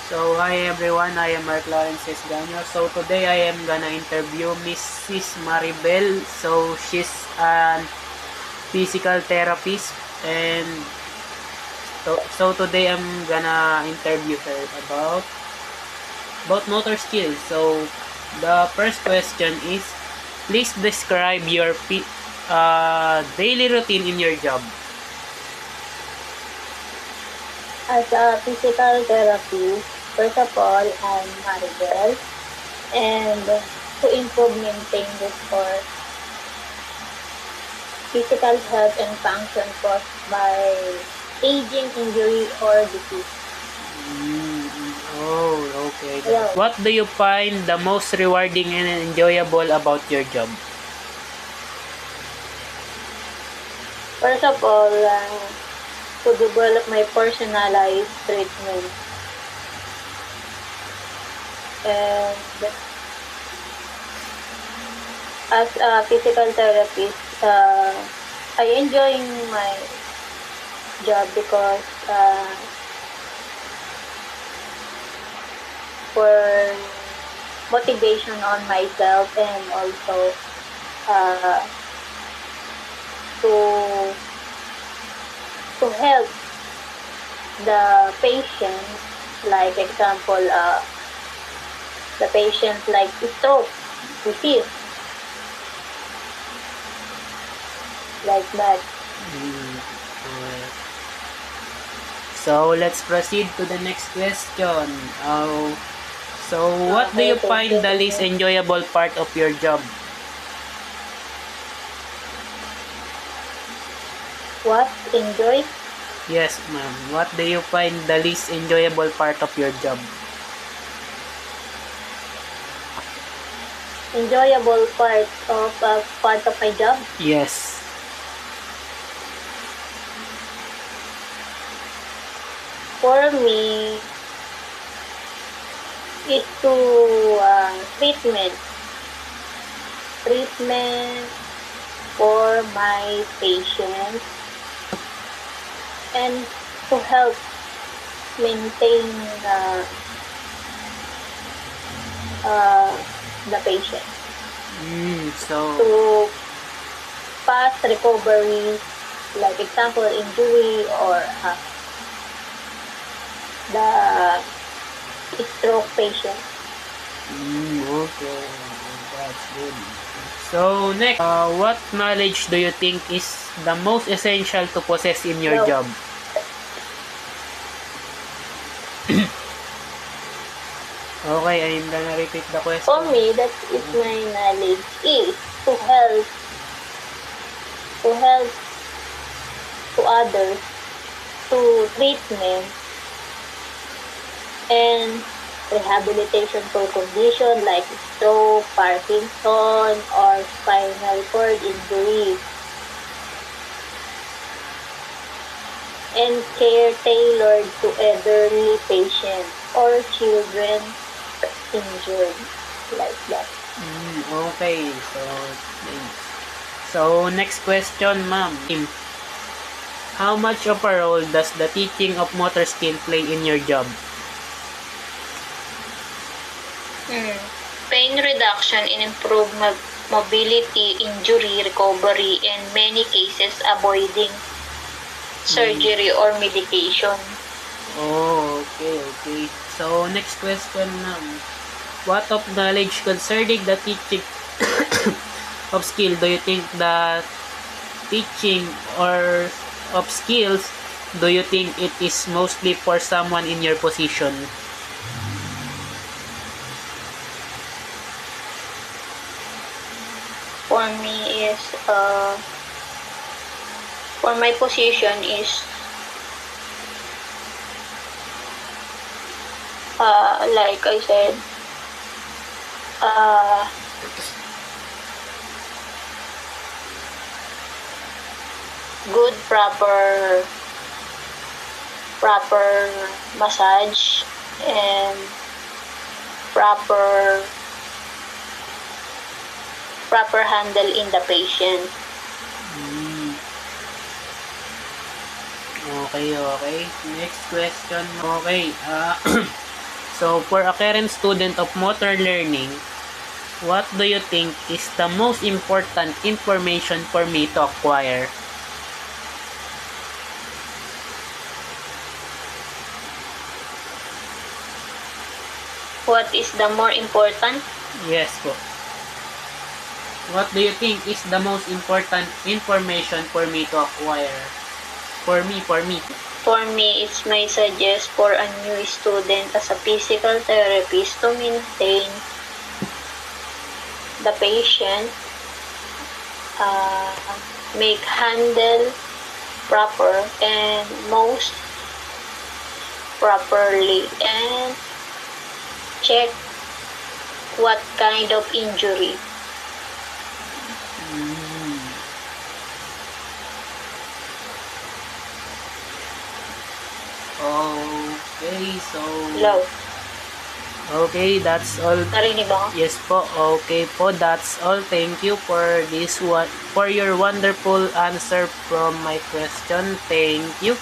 So, hi everyone, I am Mark Lawrence Esganio. So, today I am gonna interview Mrs. Maribel. So, she's a physical therapist and so today I'm gonna interview her about motor skills. So, the first question is, please describe your daily routine in your job. As a physical therapist, first of all, I'm Maribel, and to improve maintain restore physical health and function caused by aging, injury, or disease. Oh, okay. Hello. What do you find the most rewarding and enjoyable about your job? First of all, to develop my personalized treatment. And as a physical therapist, I enjoy my job because for motivation on myself and also to help the patient, like example, the patient like stroke, disease, like that. Alright. So let's proceed to the next question. So what do you Okay, find thank the you. least enjoyable part of your job? What? Enjoy? Yes, ma'am. What do you find the least enjoyable part of your job? Enjoyable part of my job? Yes. For me, is to treatment for my patients and to help maintain the patient So to fast recovery, like example injury or the stroke patient. Okay, that's good. So next, what knowledge do you think is the most essential to possess in your No. job? Okay, I'm gonna repeat the question. For me, that is my knowledge is to help to others to treatment and rehabilitation for condition like stroke, Parkinson, or spinal cord injury, and care tailored to elderly patients or children injured, like that. Okay, so next question, ma'am. How much of a role does the teaching of motor skill play in your job? Pain reduction and improved mobility, injury recovery, and many cases avoiding surgery or medication. Oh, okay. So next question, ma'am. What of knowledge concerning the teaching of skill do you think the teaching or of skills do you think it is mostly for someone in your position? For me is for my position is like I said, good proper massage and proper handle in the patient. Okay. Next question. Okay. So, for a current student of motor learning, what do you think is the most important information for me to acquire? What is the more important? Yes po. What do you think is the most important information for me to acquire? For me. For me, it's my suggest for a new student as a physical therapist to maintain the patient, make handle proper and most properly, and check what kind of injury. Okay, so... Hello? Okay, that's all. Narinig ako? Yes po. Okay po, that's all. Thank you for this one, for your wonderful answer from my question. Thank you.